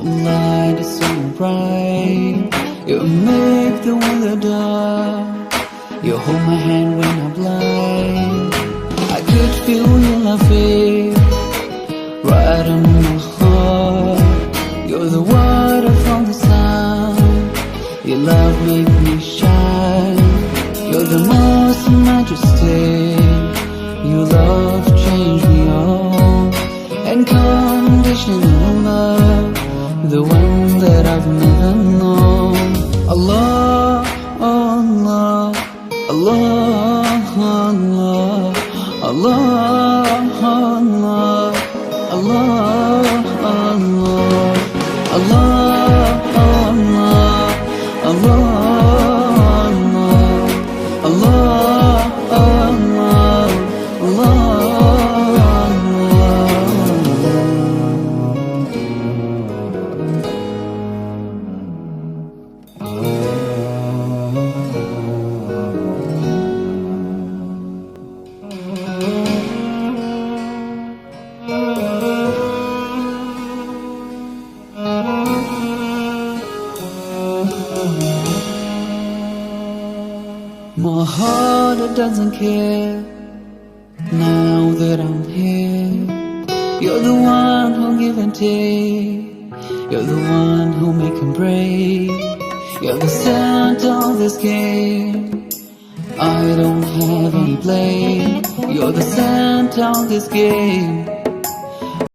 light is so bright. You make the weather dark. You hold my hand when I'm blind. I could feel your love right on my heart. You're the water from the sun. Your love make me shine. You're the most majestic. Your love changed me all. Unconditional love, the one that I've never known. Allah, Allah, Allah, Allah, Allah, Allah, Allah, Allah, Allah, Allah, Allah, Allah. My heart, it doesn't care now that I'm here. You're the one who give and take. You're the one who make and break. You're the center of this game. I don't have any blame. You're the center of this game.